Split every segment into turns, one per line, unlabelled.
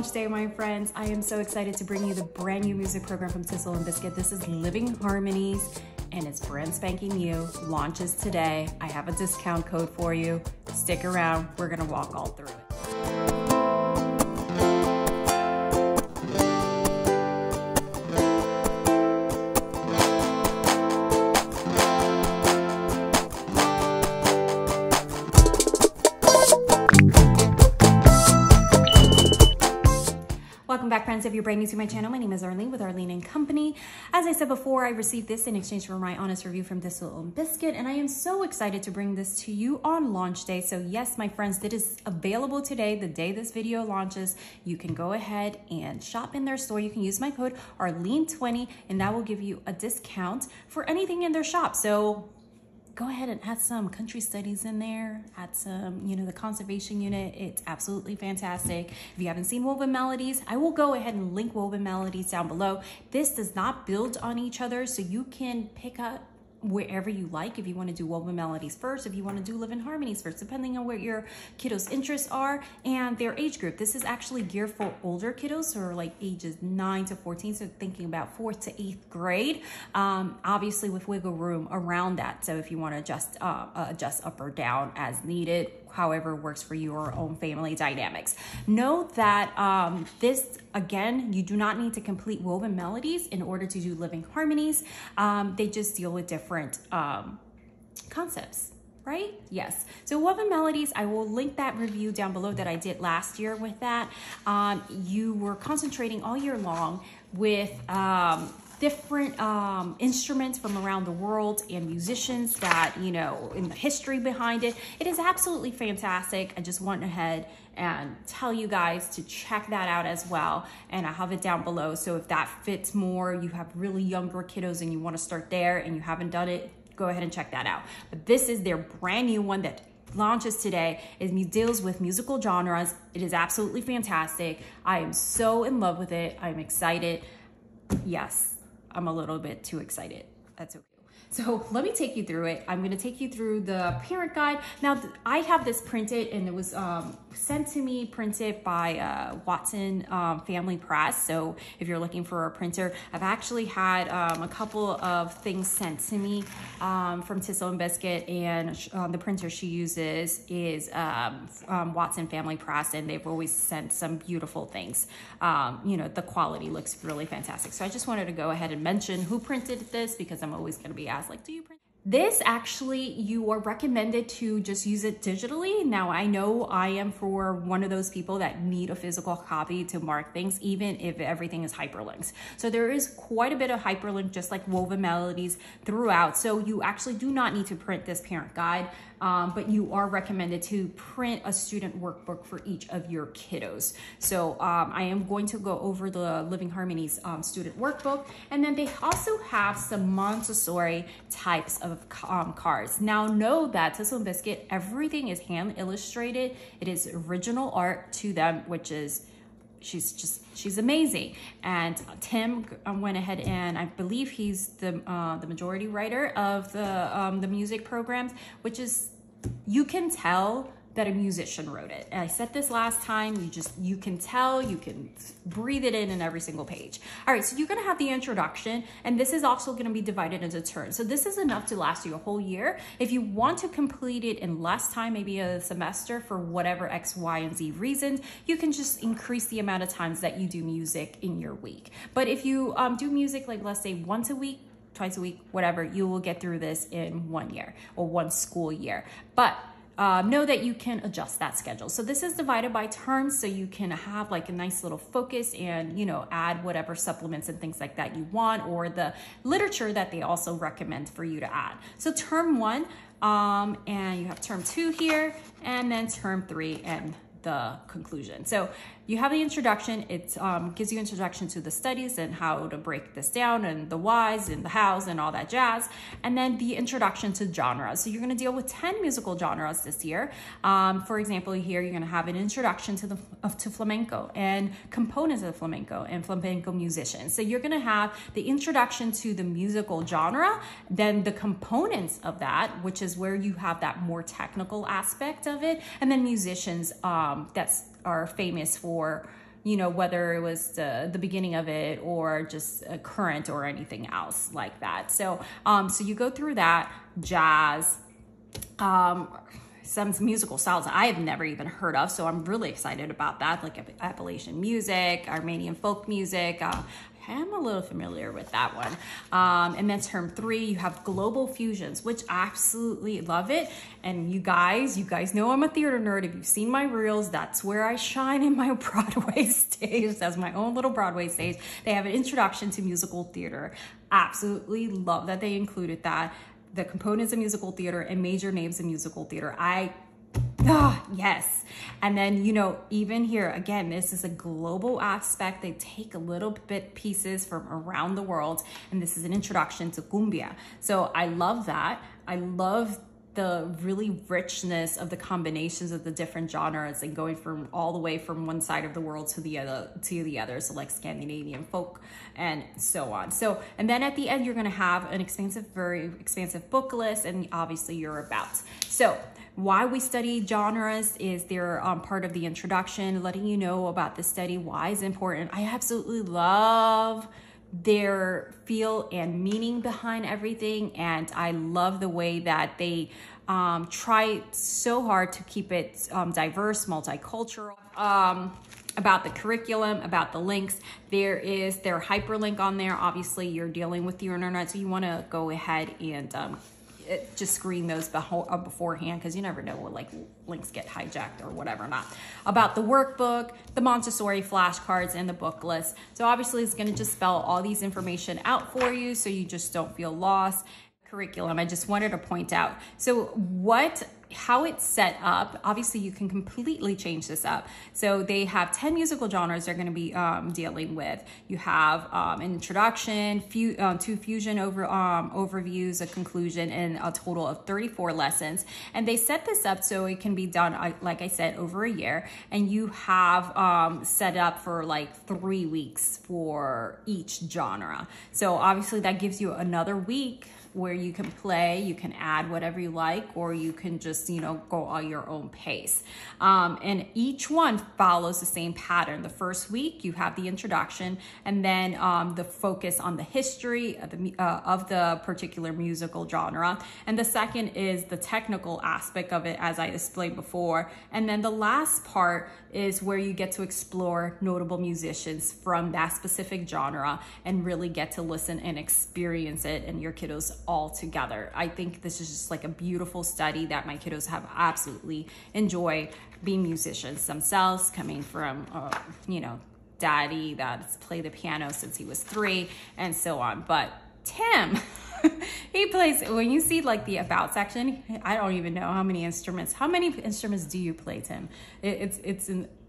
launch day, my friends. I am so excited to bring you the brand new music program from Thistles and Biscuits. This is Living Harmonies, and it's brand spanking new. Launches today. I have a discount code for you. Stick around. We're gonna walk all through it. Welcome back, friends. If you're brand new to my channel, my name is Arlene with Arlene and Company. As I said before, I received this in exchange for my honest review from Thistles and Biscuit, and I am so excited to bring this to you on launch day. So yes, my friends, it is available today, the day this video launches. You can go ahead and shop in their store. You can use my code Arlene20, and that will give you a discount for anything in their shop. So go ahead and add some country studies in there, add some, the conservation unit. It's absolutely fantastic. If you haven't seen Woven Melodies, I will go ahead and link Woven Melodies down below. This does not build on each other, so you can pick up wherever you like. If you want to do Woven Melodies first, if you want to do Living Harmonies first, depending on where your kiddos' interests are and their age group. This is actually geared for older kiddos, so like ages 9 to 14, so thinking about 4th to 8th grade, obviously with wiggle room around that. So if you want to adjust up or down as needed, however works for your own family dynamics. Note that this, again, you do not need to complete Woven Melodies in order to do Living Harmonies. They just deal with different concepts, right? Yes. So Woven Melodies, I will link that review down below that I did last year with that. You were concentrating all year long with different instruments from around the world and musicians that, in the history behind it. It is absolutely fantastic. I just went ahead and tell you guys to check that out as well. And I have it down below. So if that fits more, you have really younger kiddos and you want to start there and you haven't done it, go ahead and check that out. But this is their brand new one that launches today. It deals with musical genres. It is absolutely fantastic. I am so in love with it. I'm excited. Yes, I'm a little bit too excited. That's okay. So let me take you through it. I'm going to take you through the parent guide. Now, I have this printed, and it was sent to me printed by WAHM Family Press. So if you're looking for a printer, I've actually had a couple of things sent to me from Thistles and Biscuit, and the printer she uses is WAHM Family Press, and they've always sent some beautiful things. The quality looks really fantastic. So I just wanted to go ahead and mention who printed this, because I'm always going to be asked, like, do you print? This actually, you are recommended to just use it digitally. Now, I know I am for one of those people that need a physical copy to mark things, even if everything is hyperlinked. So there is quite a bit of hyperlink, just like Woven Melodies throughout. So you actually do not need to print this parent guide, but you are recommended to print a student workbook for each of your kiddos. So I am going to go over the Living Harmonies student workbook, and then they also have some Montessori types of cards. Now, know that Thistles and Biscuit, everything is hand illustrated. It is original art to them, which is, she's amazing. And Tim went ahead, and I believe he's the majority writer of the music programs, which is, you can tell that a musician wrote it. And I said this last time, you can tell, you can breathe it in every single page. All right, so you're gonna have the introduction, and this is also gonna be divided into turns. So this is enough to last you a whole year. If you want to complete it in less time, maybe a semester for whatever X, Y, and Z reasons, you can just increase the amount of times that you do music in your week. But if you do music, like let's say once a week, twice a week, whatever, you will get through this in 1 year or 1 school year. But know that you can adjust that schedule. So this is divided by terms, so you can have like a nice little focus and, add whatever supplements and things like that you want, or the literature that they also recommend for you to add. So term 1, and you have term 2 here, and then term 3 and the conclusion. So you have the introduction. It gives you introduction to the studies and how to break this down, and the whys and the hows and all that jazz. And then the introduction to genres. So you're going to deal with 10 musical genres this year. For example, here you're going to have an introduction to flamenco and components of flamenco and flamenco musicians. So you're going to have the introduction to the musical genre, then the components of that, which is where you have that more technical aspect of it, and then musicians that are famous for you know, whether it was the beginning of it or just a current or anything else like that. So, so you go through that, jazz, some musical styles I have never even heard of. So I'm really excited about that, like Appalachian music, Armenian folk music. I'm a little familiar with that one. And then term 3, you have global fusions, which I absolutely love it. And you guys know I'm a theater nerd. If you've seen my reels, that's where I shine in my Broadway stage. That's my own little Broadway stage. They have an introduction to musical theater. Absolutely love that they included that. The components of musical theater and major names of musical theater. Yes. And then, you know, even here, again, this is a global aspect. They take a little bit pieces from around the world, and this is an introduction to cumbia. So I love that. I love the really richness of the combinations of the different genres and going from all the way from one side of the world to the other. So like Scandinavian folk and so on. So, and then at the end, you're going to have an very expansive book list and obviously your abouts. So why we study genres is they're part of the introduction, letting you know about the study, why it's important. I absolutely love their feel and meaning behind everything, and I love the way that they try so hard to keep it diverse, multicultural. About the curriculum, about the links, there is their hyperlink on there. Obviously you're dealing with the internet, so you want to go ahead and just screen those beforehand, because you never know what, like, links get hijacked or whatever not. About the workbook, the Montessori flashcards, and the book list. So obviously it's going to just spell all these information out for you so you just don't feel lost. Curriculum, I just wanted to point out. So how it's set up, obviously you can completely change this up. So they have 10 musical genres they're going to be dealing with. You have an introduction, 2 fusion overviews, a conclusion, and a total of 34 lessons. And they set this up so it can be done, like I said, over a year. And you have set up for like 3 weeks for each genre. So obviously that gives you another week where you can play, you can add whatever you like, or you can just, you know, go on your own pace. And each one follows the same pattern. The first week you have the introduction, and then the focus on the history of the particular musical genre. And the second is the technical aspect of it, as I explained before. And then the last part is where you get to explore notable musicians from that specific genre and really get to listen and experience it and your kiddos all together. I think this is just like a beautiful study that my kiddos have absolutely enjoyed, being musicians themselves, coming from, you know, daddy that's played the piano since he was 3 and so on. But Tim, he plays, when you see like the about section, I don't even know how many instruments do you play, Tim?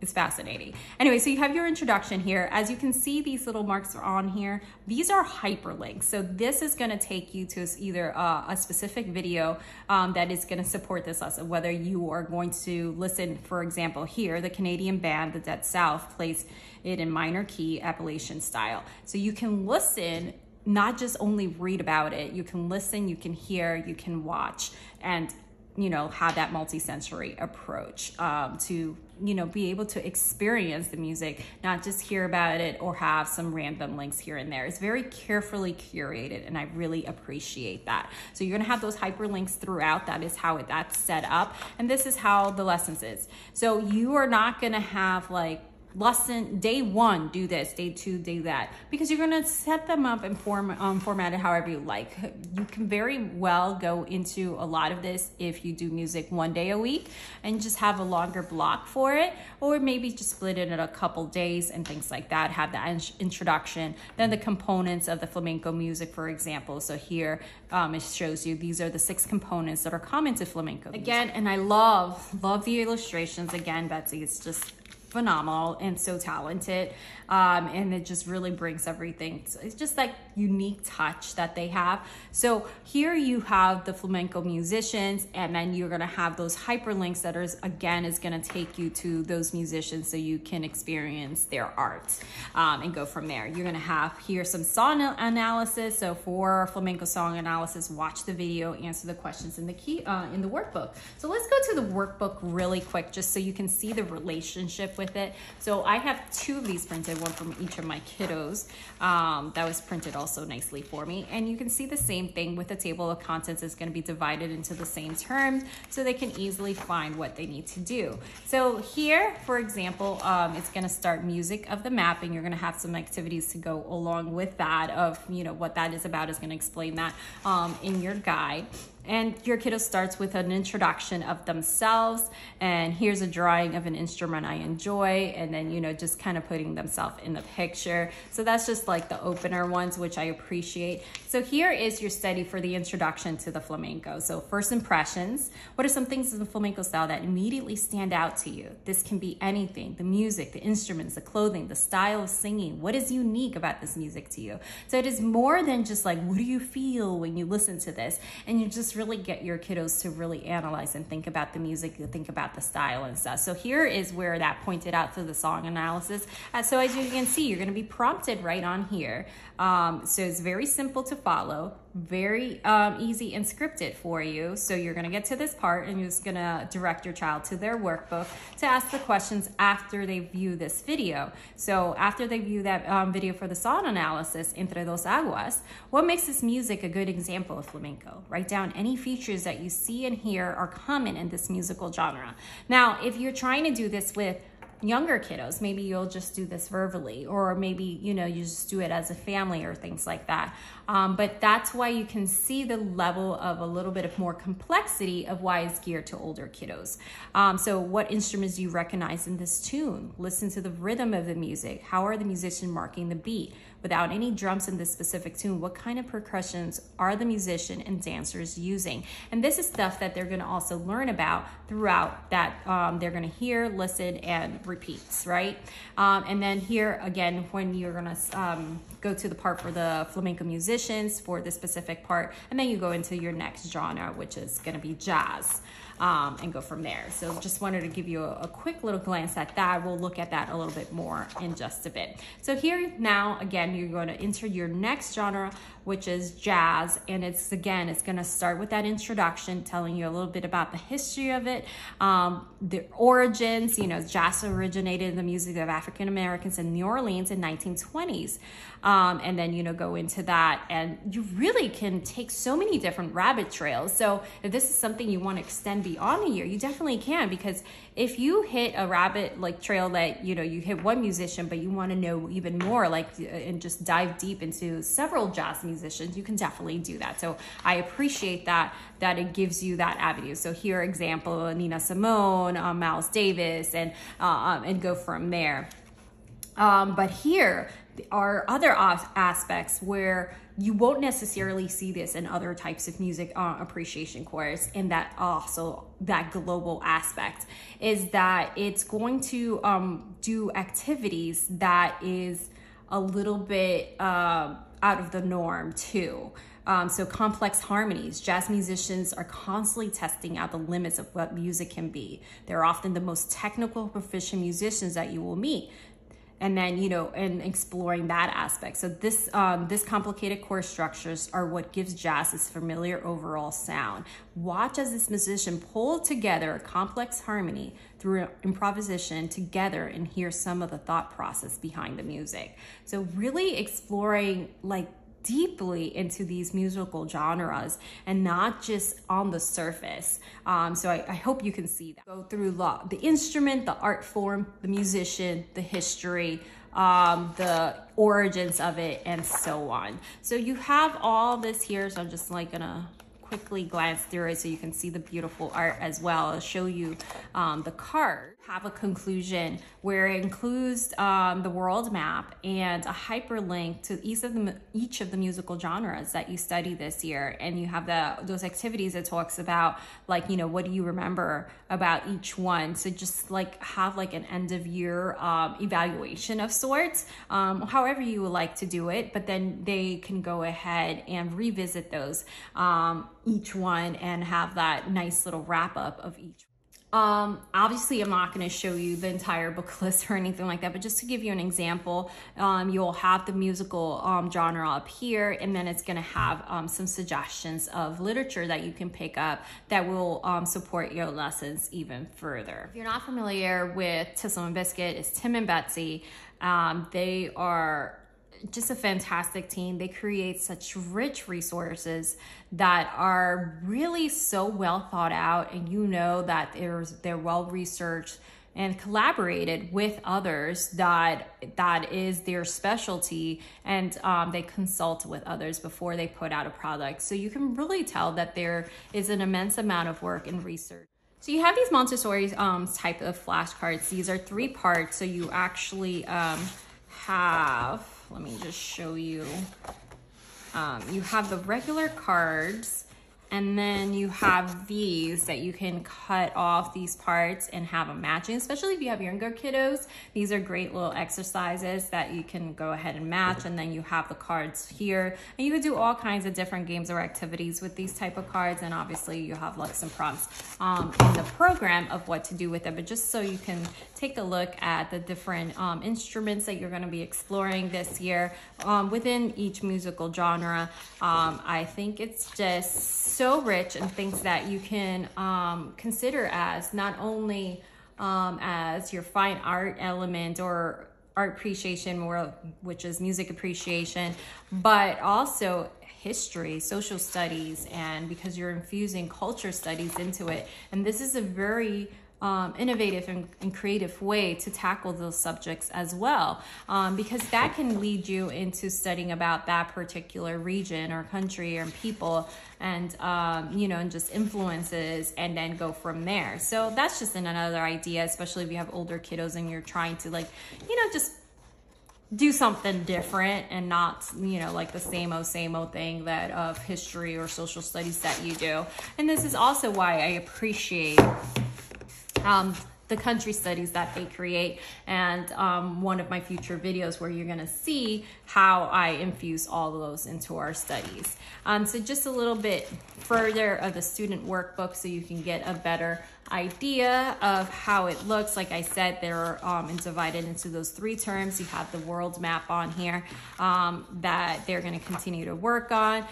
It's fascinating. Anyway, so you have your introduction here. As you can see, these little marks are on here. These are hyperlinks. So this is going to take you to either a specific video that is going to support this lesson, whether you are going to listen, for example, here, the Canadian band, the Dead South, plays it in minor key Appalachian style. So you can listen, not just only read about it. You can listen, you can hear, you can watch, and, you know, have that multi-sensory approach to, you know, be able to experience the music, not just hear about it or have some random links here and there. It's very carefully curated, and I really appreciate that. So you're gonna have those hyperlinks throughout. That is how that's set up. And this is how the lessons is. So you are not gonna have like, lesson day 1 do this, day 2 do that, because you're going to set them up and format it however you like. You can very well go into a lot of this if you do music 1 day a week and just have a longer block for it, or maybe just split it in a couple days and things like that. Have the introduction, then the components of the flamenco music, for example. So here it shows you these are the 6 components that are common to flamenco again. And I love the illustrations. Again, Betsy, it's just phenomenal and so talented, and it just really brings everything. It's just like unique touch that they have. So here you have the flamenco musicians, and then you're going to have those hyperlinks that is going to take you to those musicians so you can experience their art and go from there. You're going to have here some song analysis. So for flamenco song analysis, watch the video, answer the questions in the workbook. So let's go to the workbook really quick, just so you can see the relationship with it. So I have 2 of these printed, one from each of my kiddos. That was printed also nicely for me. And you can see the same thing with the table of contents is going to be divided into the same terms so they can easily find what they need to do. So here, for example, it's going to start music of the map, and you're going to have some activities to go along with that of, you know, what that is about is going to explain that in your guide. And your kiddo starts with an introduction of themselves, and here's a drawing of an instrument I enjoy, and then, you know, just kind of putting themselves in the picture. So that's just like the opener ones, which I appreciate. So here is your study for the introduction to the flamenco. So first impressions, what are some things in the flamenco style that immediately stand out to you? This can be anything, the music, the instruments, the clothing, the style of singing. What is unique about this music to you? So it is more than just like, what do you feel when you listen to this? And you just really get your kiddos to really analyze and think about the music, think about the style and stuff. So here is where that pointed out to the song analysis. So as you can see, you're going to be prompted right on here. So it's very simple to follow, very easy and scripted for you. So you're going to get to this part and you're just going to direct your child to their workbook to ask the questions after they view this video. So after they view that video for the song analysis, Entre Dos Aguas, what makes this music a good example of flamenco? Write down any features that you see and hear are common in this musical genre. Now, if you're trying to do this with younger kiddos, maybe you'll just do this verbally, or maybe, you know, you just do it as a family or things like that. But that's why you can see the level of a little bit of more complexity of why it's geared to older kiddos. So what instruments do you recognize in this tune? Listen to the rhythm of the music. How are the musicians marking the beat? Without any drums in this specific tune, what kind of percussions are the musician and dancers using? And this is stuff that they're going to also learn about throughout that they're going to hear, listen, and repeats, right? And then here again, when you're going to go to the part for the flamenco musicians for this specific part, and then you go into your next genre, which is going to be jazz. And go from there. So just wanted to give you a quick little glance at that. We'll look at that a little bit more in just a bit. So here now, again, you're going to enter your next genre, which is jazz. And it's going to start with that introduction, telling you a little bit about the history of it, the origins. You know, jazz originated in the music of African Americans in New Orleans in 1920s. And then, you know, go into that, and you really can take so many different rabbit trails. So if this is something you want to extend beyond a year, you definitely can, because if you hit a rabbit like trail that, you know, you hit one musician, but you want to know even more, like, and just dive deep into several jazz musicians, you can definitely do that. So I appreciate that it gives you that avenue. So here, example, Nina Simone, Miles Davis, and go from there. But here are other aspects where you won't necessarily see this in other types of music appreciation course, and that also that global aspect is that it's going to do activities that is a little bit out of the norm too. So complex harmonies. Jazz musicians are constantly testing out the limits of what music can be. They're often the most technical, proficient musicians that you will meet. And then, you know, and exploring that aspect. So this complicated chord structures are what gives jazz its familiar overall sound. Watch as this musician pull together a complex harmony through improvisation together and hear some of the thought process behind the music. So really exploring like deeply into these musical genres and not just on the surface. So I hope you can see that. Go through the instrument, the art form, the musician, the history, the origins of it, and so on. So you have all this here. So I'm just like gonna quickly glance through it so you can see the beautiful art as well. I'll show you the card. Have a conclusion where it includes the world map and a hyperlink to each of the musical genres that you study this year. And you have those activities that talks about, like, you know, what do you remember about each one? So just like have like an end of year evaluation of sorts, however you would like to do it, but then they can go ahead and revisit those each one and have that nice little wrap up of each. Obviously, I'm not going to show you the entire book list or anything like that, but just to give you an example, you'll have the musical genre up here, and then it's going to have some suggestions of literature that you can pick up that will support your lessons even further. If you're not familiar with Thistles and Biscuits, it's Tim and Betsy. They are just a fantastic team. They create such rich resources that are really so well thought out, and you know that they're well researched and collaborated with others that is their specialty, and they consult with others before they put out a product. So you can really tell that there is an immense amount of work and research. So you have these Montessori type of flashcards. These are 3 parts, so you actually have, let me just show you. You have the regular cards, and then you have these that you can cut off these parts and have them matching, especially if you have younger kiddos. These are great little exercises that you can go ahead and match, and then you have the cards here. And you can do all kinds of different games or activities with these type of cards, and obviously you have like some prompts in the program of what to do with them. But just so you can take a look at the different instruments that you're going to be exploring this year within each musical genre. I think it's just so rich, and things that you can consider as not only as your fine art element or art appreciation, which is music appreciation, but also history, social studies, and because you're infusing culture studies into it. And this is a very innovative and creative way to tackle those subjects as well, because that can lead you into studying about that particular region or country or people, and you know, and just influences, and then go from there. So that's just another idea, especially if you have older kiddos and you're trying to, like, you know, just do something different and not, you know, like the same old thing that of history or social studies that you do. And this is also why I appreciate the country studies that they create, and one of my future videos where you're going to see how I infuse all of those into our studies. So just a little bit further of the student workbook so you can get a better idea of how it looks. Like I said, they're divided into those 3 terms. You have the world map on here that they're going to continue to work on.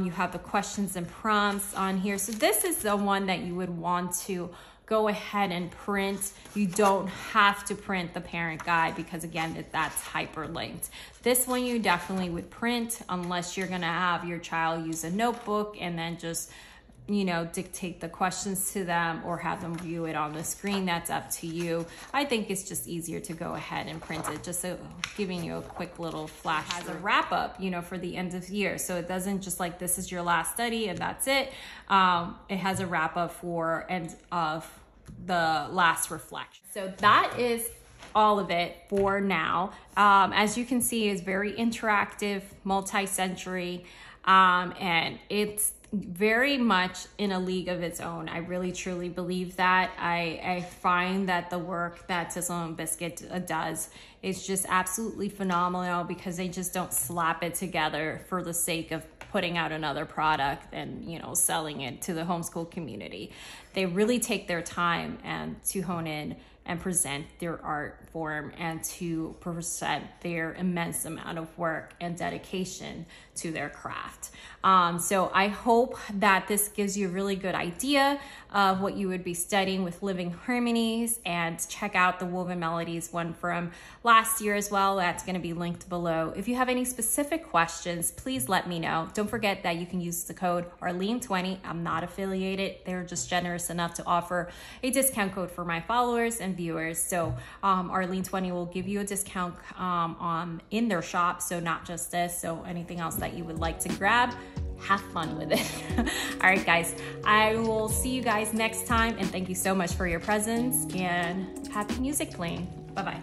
You have the questions and prompts on here. So this is the one that you would want to go ahead and print. You don't have to print the parent guide because, again, that's hyperlinked. This one you definitely would print, unless you're gonna have your child use a notebook and then just, you know, dictate the questions to them or have them view it on the screen. That's up to you. I think it's just easier to go ahead and print it, just so giving you a quick little flash as a wrap up, you know, for the end of the year. So it doesn't just like this is your last study and that's it. It has a wrap up for end of the last reflection. So that is all of it for now. As you can see, it's very interactive, multi-sensory, and it's very much in a league of its own. I really truly believe that. I find that the work that Thistles and Biscuits does is just absolutely phenomenal, because they just don't slap it together for the sake of putting out another product and, you know, selling it to the homeschool community. They really take their time and to hone in and present their art form and to present their immense amount of work and dedication to their craft. So I hope that this gives you a really good idea of what you would be studying with Living Harmonies, and check out the Woven Melodies one from last year as well. That's going to be linked below. If you have any specific questions, please let me know. Don't forget that you can use the code Arlene20. I'm not affiliated. They're just generous enough to offer a discount code for my followers and viewers. So Arlene20 will give you a discount in their shop. So not just this, so anything else that you would like to grab, have fun with it. All right, guys, I will see you guys next time, and thank you so much for your presence, and happy music playing. Bye-bye.